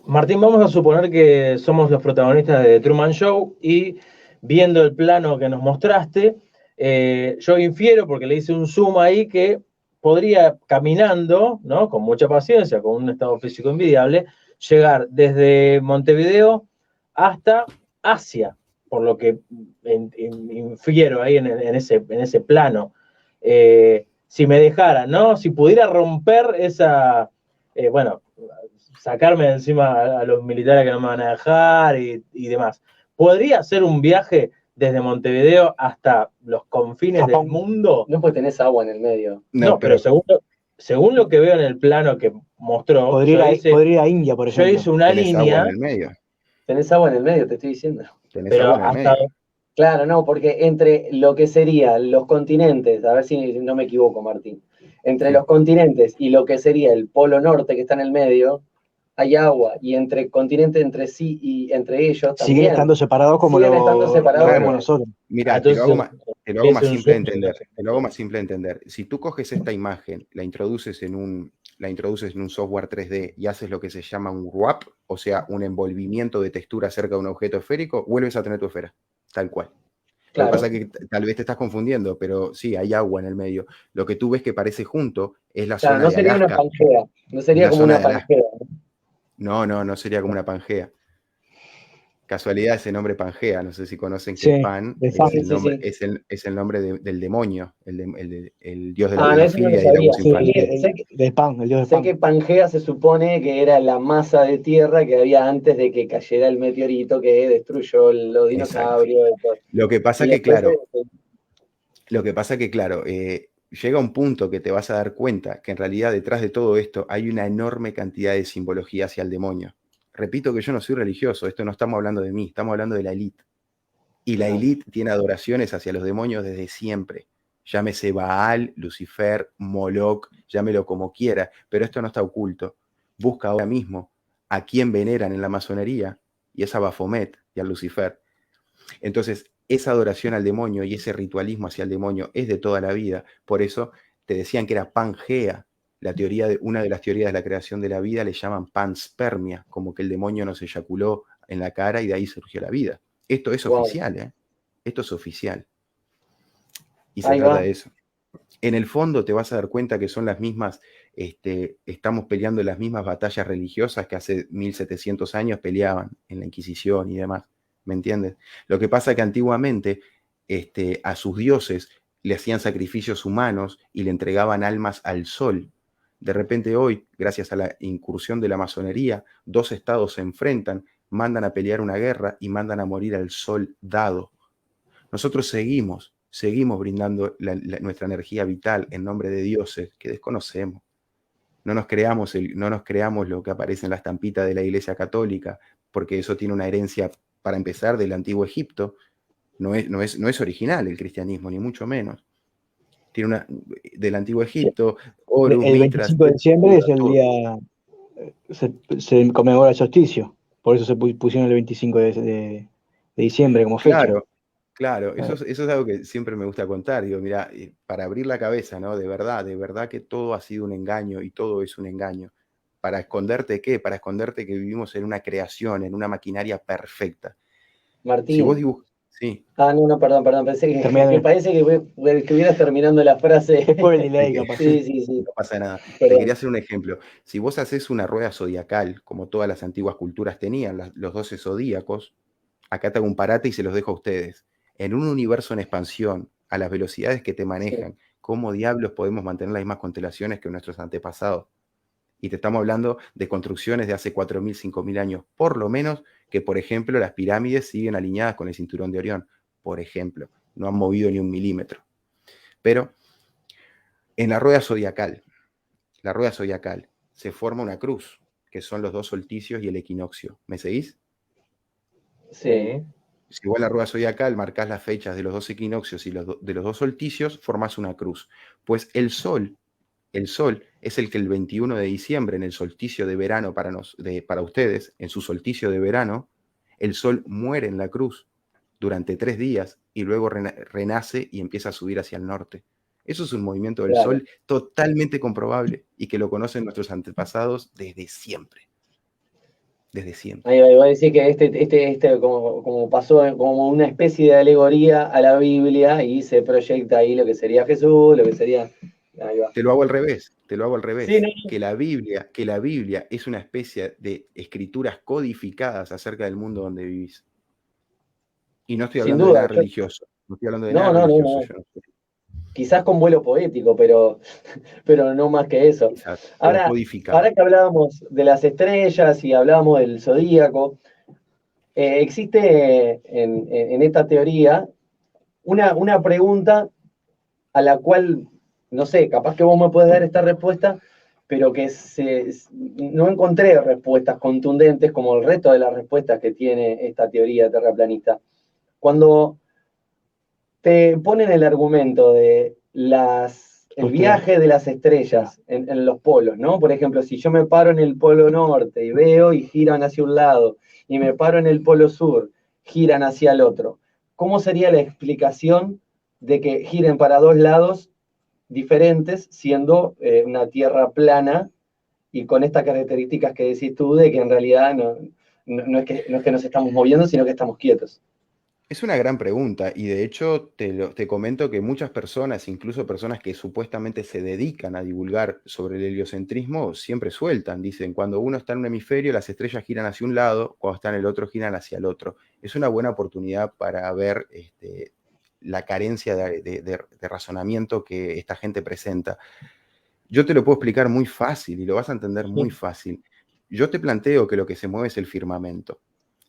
Martín, vamos a suponer que somos los protagonistas de The Truman Show y viendo el plano que nos mostraste, yo infiero, porque le hice un zoom ahí, que podría caminando, ¿no? Con mucha paciencia, con un estado físico envidiable, llegar desde Montevideo hasta Asia, por lo que infiero ahí en ese plano. Si me dejara, ¿no? Si pudiera romper esa, bueno, sacarme de encima a los militares que no me van a dejar y demás. ¿Podría hacer un viaje desde Montevideo hasta los confines del mundo? No, pues tenés agua en el medio. No, pero según lo que veo en el plano que mostró, podría ir a India, por ejemplo. Yo hice una línea. Agua en el medio. Tenés agua en el medio, te estoy diciendo. Tenés agua en el medio. Claro, no, porque entre lo que serían los continentes, a ver si no me equivoco, Martín, entre los continentes y lo que sería el polo norte que está en el medio, hay agua, y entre continentes entre sí y entre ellos también. Siguen estando separados como lo vemos nosotros. Mira, te lo hago más simple de entender. Te lo hago más simple de entender. Si tú coges esta imagen, la introduces en un software 3D y haces lo que se llama un wrap, o sea, un envolvimiento de textura cerca de un objeto esférico, vuelves a tener tu esfera, tal cual. Claro. Lo que pasa es que tal vez te estás confundiendo, pero sí, hay agua en el medio. Lo que tú ves que parece junto es la zona de Alaska. No sería una Pangea, no sería como una Pangea. No sería como una Pangea. Casualidad ese nombre Pangea, no sé si conocen que Pan es el nombre del demonio, el dios de la pedofilia y el abuso infantil. De Pan, el dios de Pan. Sé que Pangea se supone que era la masa de tierra que había antes de que cayera el meteorito que destruyó los dinosaurios. Lo que pasa que, claro, llega un punto que te vas a dar cuenta que en realidad detrás de todo esto hay una enorme cantidad de simbología hacia el demonio. Repito que yo no soy religioso, esto no estamos hablando de mí, estamos hablando de la élite. Y la élite tiene adoraciones hacia los demonios desde siempre. Llámese Baal, Lucifer, Moloch, llámelo como quiera, pero esto no está oculto. Busca ahora mismo a quién veneran en la masonería, y es a Baphomet y a Lucifer. Entonces, esa adoración al demonio y ese ritualismo hacia el demonio es de toda la vida. Por eso te decían que era Pangea. Una de las teorías de la creación de la vida le llaman panspermia, como que el demonio nos eyaculó en la cara y de ahí surgió la vida. Esto es oficial, ¿eh? Esto es oficial. Y se trata de eso. En el fondo te vas a dar cuenta que son las mismas, estamos peleando las mismas batallas religiosas que hace 1700 años peleaban en la Inquisición y demás. ¿Me entiendes? Lo que pasa es que antiguamente a sus dioses le hacían sacrificios humanos y le entregaban almas al sol. De repente hoy, gracias a la incursión de la masonería, dos estados se enfrentan, mandan a pelear una guerra y mandan a morir al sol dado. Nosotros seguimos brindando nuestra energía vital en nombre de dioses que desconocemos. No nos creamos lo que aparece en la estampita de la Iglesia Católica, porque eso tiene una herencia, para empezar, del Antiguo Egipto. No es original el cristianismo, ni mucho menos. Tiene del Antiguo Egipto, Horus, el 25 de diciembre es el día, se conmemora el solsticio, por eso se pusieron el 25 de diciembre como fecha. Claro, eso es algo que siempre me gusta contar. Digo, mira, para abrir la cabeza, ¿no? De verdad que todo ha sido un engaño y todo es un engaño. ¿Para esconderte qué? Para esconderte que vivimos en una creación, en una maquinaria perfecta. Si vos Martín. dibujas... Sí. No, perdón, pensé que parece que estuvieras terminando la frase. Es por el delay, capaz. Sí. No pasa nada. Perdón. Te quería hacer un ejemplo. Si vos haces una rueda zodiacal, como todas las antiguas culturas tenían, los 12 zodíacos, acá te hago un parate y se los dejo a ustedes. En un universo en expansión, a las velocidades que te manejan, ¿cómo diablos podemos mantener las mismas constelaciones que nuestros antepasados? Y te estamos hablando de construcciones de hace 4.000, 5.000 años, por lo menos, que por ejemplo las pirámides siguen alineadas con el cinturón de Orión, por ejemplo, no han movido ni un milímetro. Pero en la rueda zodiacal se forma una cruz, que son los 2 solsticios y el equinoccio. ¿Me seguís? Sí. Si vos en la rueda zodiacal marcás las fechas de los 2 equinoccios y de los 2 solsticios, formás una cruz. Pues el Sol es el que el 21 de diciembre, en el solsticio de verano para ustedes, en su solsticio de verano, el Sol muere en la cruz durante 3 días y luego renace y empieza a subir hacia el norte. Eso es un movimiento del Sol totalmente comprobable y que lo conocen nuestros antepasados desde siempre. Desde siempre. Ahí va a decir que este como pasó como una especie de alegoría a la Biblia y se proyecta ahí lo que sería Jesús, lo que sería... Ahí va. Te lo hago al revés. Sí, no. Que la Biblia es una especie de escrituras codificadas acerca del mundo donde vivís. Y no estoy hablando de nada religioso. No estoy hablando de nada religioso. No. Quizás con vuelo poético, pero no más que eso. Quizás, Ahora que hablábamos de las estrellas y hablábamos del zodíaco, existe en esta teoría una pregunta a la cual, no sé, capaz que vos me puedes dar esta respuesta, pero que no encontré respuestas contundentes como el resto de las respuestas que tiene esta teoría terraplanista. Cuando te ponen el argumento de el viaje de las estrellas en los polos, ¿no? Por ejemplo, si yo me paro en el polo norte y veo y giran hacia un lado, y me paro en el polo sur, giran hacia el otro, ¿cómo sería la explicación de que giren para 2 lados diferentes, siendo una Tierra plana y con estas características que decís tú, de que en realidad no es que nos estamos moviendo, sino que estamos quietos? Es una gran pregunta y de hecho te comento que muchas personas, incluso personas que supuestamente se dedican a divulgar sobre el heliocentrismo, siempre sueltan. Dicen, cuando uno está en un hemisferio, las estrellas giran hacia un lado, cuando está en el otro, giran hacia el otro. Es una buena oportunidad para ver la carencia de razonamiento que esta gente presenta. Yo te lo puedo explicar muy fácil y lo vas a entender muy fácil. Yo te planteo que lo que se mueve es el firmamento.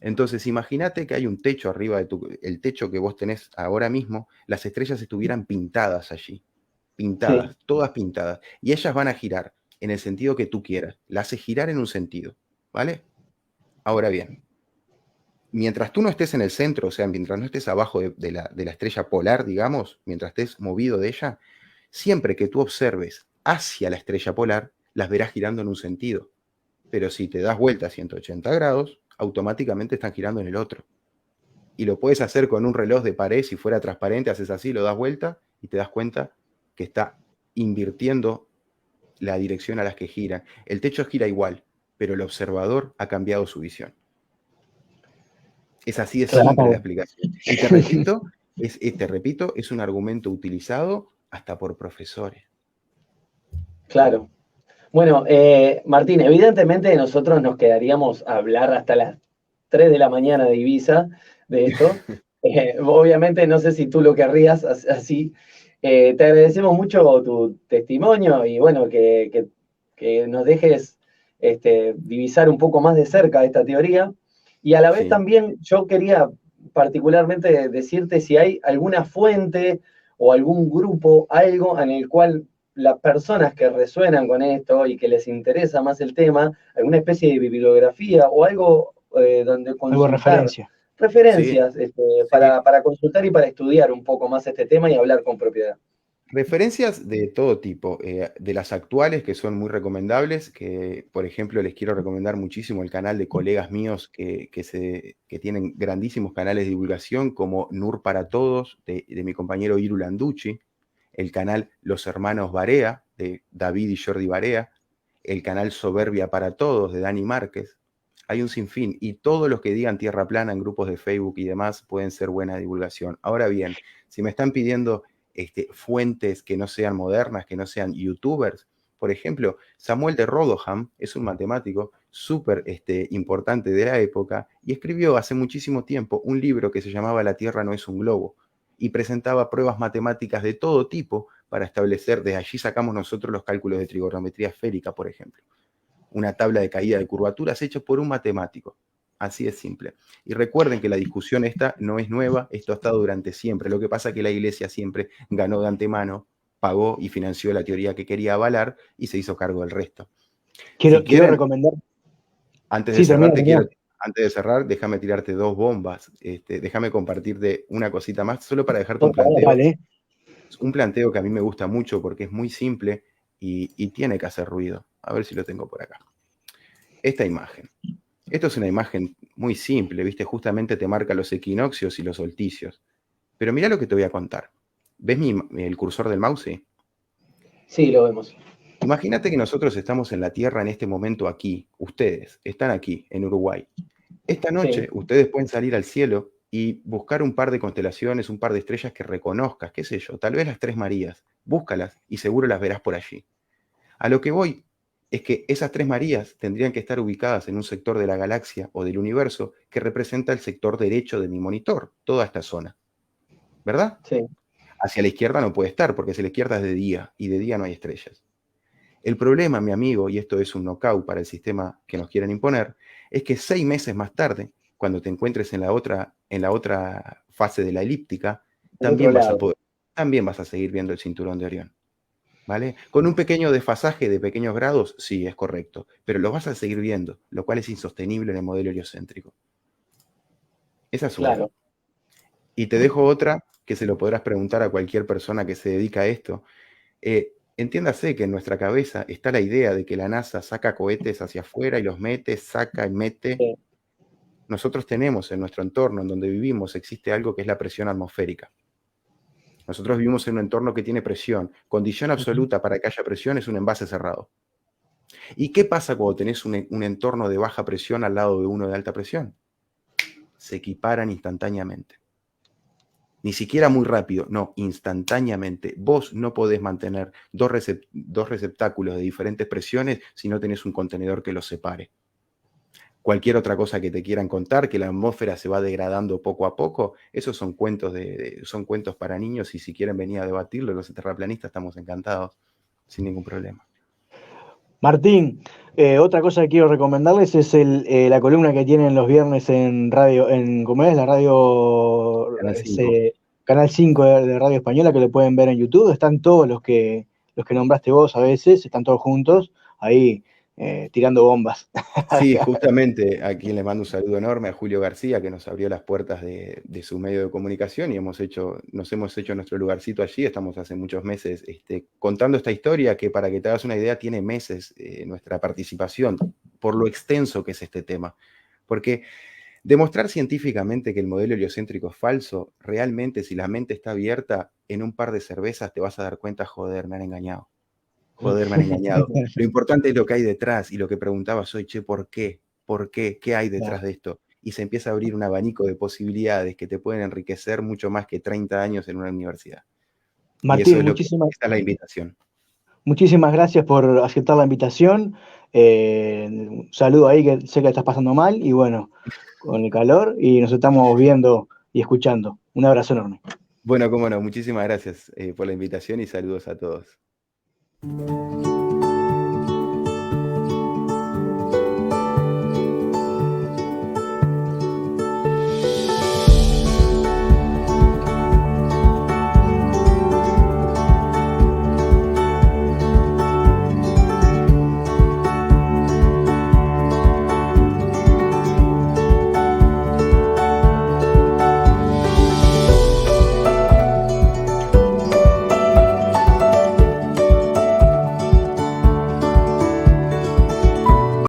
Entonces, imagínate que hay un techo arriba el techo que vos tenés ahora mismo, las estrellas estuvieran pintadas allí, pintadas, todas pintadas, y ellas van a girar en el sentido que tú quieras, las haces girar en un sentido, ¿vale? Ahora bien, mientras tú no estés en el centro, o sea, mientras no estés abajo de la estrella polar, digamos, mientras estés movido de ella, siempre que tú observes hacia la estrella polar, las verás girando en un sentido. Pero si te das vuelta a 180 grados, automáticamente están girando en el otro. Y lo puedes hacer con un reloj de pared, si fuera transparente, haces así, lo das vuelta y te das cuenta que está invirtiendo la dirección a las que gira. El techo gira igual, pero el observador ha cambiado su visión. Es así de simple la explicación. Y te repito, es un argumento utilizado hasta por profesores. Claro. Bueno, Martín, evidentemente nosotros nos quedaríamos a hablar hasta las 3 de la mañana de Ibiza de esto. Obviamente no sé si tú lo querrías así. Te agradecemos mucho tu testimonio y bueno, que nos dejes divisar un poco más de cerca esta teoría. Y a la vez también yo quería particularmente decirte si hay alguna fuente o algún grupo, algo en el cual las personas que resuenan con esto y que les interesa más el tema, alguna especie de bibliografía o algo donde consultar. Referencias para consultar y para estudiar un poco más este tema y hablar con propiedad. Referencias de todo tipo, de las actuales que son muy recomendables, que por ejemplo les quiero recomendar muchísimo el canal de colegas míos que tienen grandísimos canales de divulgación como Nur para Todos, de mi compañero Iru Landucci, el canal Los Hermanos Barea, de David y Jordi Barea, el canal Soberbia para Todos de Dani Márquez. Hay un sinfín, y todos los que digan tierra plana en grupos de Facebook y demás pueden ser buena divulgación. Ahora bien, si me están pidiendo fuentes que no sean modernas, que no sean youtubers, por ejemplo, Samuel de Rodoham es un matemático súper importante de la época y escribió hace muchísimo tiempo un libro que se llamaba La Tierra no es un globo y presentaba pruebas matemáticas de todo tipo para establecer, de allí sacamos nosotros los cálculos de trigonometría esférica, por ejemplo. Una tabla de caída de curvaturas hecha por un matemático. Así de simple. Y recuerden que la discusión esta no es nueva, esto ha estado durante siempre. Lo que pasa es que la Iglesia siempre ganó de antemano, pagó y financió la teoría que quería avalar y se hizo cargo del resto. Quiero recomendar. Antes de cerrar, déjame tirarte 2 bombas. Déjame compartirte una cosita más, solo para dejarte un planteo. Vale. Un planteo que a mí me gusta mucho porque es muy simple y tiene que hacer ruido. A ver si lo tengo por acá. Esta imagen. Esto es una imagen muy simple, ¿viste? Justamente te marca los equinoccios y los solsticios. Pero mira lo que te voy a contar. ¿Ves el cursor del mouse? Sí, lo vemos. Imagínate que nosotros estamos en la Tierra en este momento aquí. Ustedes están aquí, en Uruguay. Esta noche ustedes pueden salir al cielo y buscar un par de constelaciones, un par de estrellas que reconozcas, qué sé yo, tal vez las 3 Marías. Búscalas y seguro las verás por allí. A lo que voy es que esas 3 Marías tendrían que estar ubicadas en un sector de la galaxia o del universo que representa el sector derecho de mi monitor, toda esta zona. ¿Verdad? Sí. Hacia la izquierda no puede estar, porque hacia la izquierda es de día, y de día no hay estrellas. El problema, mi amigo, y esto es un knockout para el sistema que nos quieren imponer, es que 6 meses más tarde, cuando te encuentres en la otra fase de la elíptica, también vas a seguir viendo el cinturón de Orión. ¿Vale? Con un pequeño desfasaje de pequeños grados, sí, es correcto, pero lo vas a seguir viendo, lo cual es insostenible en el modelo heliocéntrico. Esa es una. Claro. Y te dejo otra que se lo podrás preguntar a cualquier persona que se dedica a esto. Entiéndase que en nuestra cabeza está la idea de que la NASA saca cohetes hacia afuera y los mete, saca y mete. Sí. Nosotros tenemos en nuestro entorno, en donde vivimos, existe algo que es la presión atmosférica. Nosotros vivimos en un entorno que tiene presión. Condición absoluta para que haya presión es un envase cerrado. ¿Y qué pasa cuando tenés un entorno de baja presión al lado de uno de alta presión? Se equiparan instantáneamente. Ni siquiera muy rápido, no, instantáneamente. Vos no podés mantener dos receptáculos de diferentes presiones si no tenés un contenedor que los separe. Cualquier otra cosa que te quieran contar, que la atmósfera se va degradando poco a poco, esos son cuentos, son cuentos para niños, y si quieren venir a debatirlo, los terraplanistas estamos encantados, sin ningún problema. Martín, otra cosa que quiero recomendarles es la columna que tienen los viernes en radio, ¿cómo es? La radio Canal 5 de Radio Española, que lo pueden ver en YouTube. Están todos los que nombraste vos a veces, están todos juntos, ahí tirando bombas. Sí, justamente a quien le mando un saludo enorme, a Julio García, que nos abrió las puertas de su medio de comunicación, y nos hemos hecho nuestro lugarcito allí. Estamos hace muchos meses contando esta historia que, para que te hagas una idea, tiene meses nuestra participación, por lo extenso que es este tema. Porque demostrar científicamente que el modelo heliocéntrico es falso, realmente, si la mente está abierta, en un par de cervezas te vas a dar cuenta: joder, me han engañado. Joder, me han engañado. Lo importante es lo que hay detrás, y lo que preguntabas hoy: che, ¿por qué? ¿Por qué? ¿Qué hay detrás de esto? Y se empieza a abrir un abanico de posibilidades que te pueden enriquecer mucho más que 30 años en una universidad. Martín, esta es la invitación. Muchísimas gracias por aceptar la invitación. Un saludo ahí, que sé que estás pasando mal, y bueno, con el calor, y nos estamos viendo y escuchando. Un abrazo enorme. Bueno, cómo no, muchísimas gracias por la invitación y saludos a todos.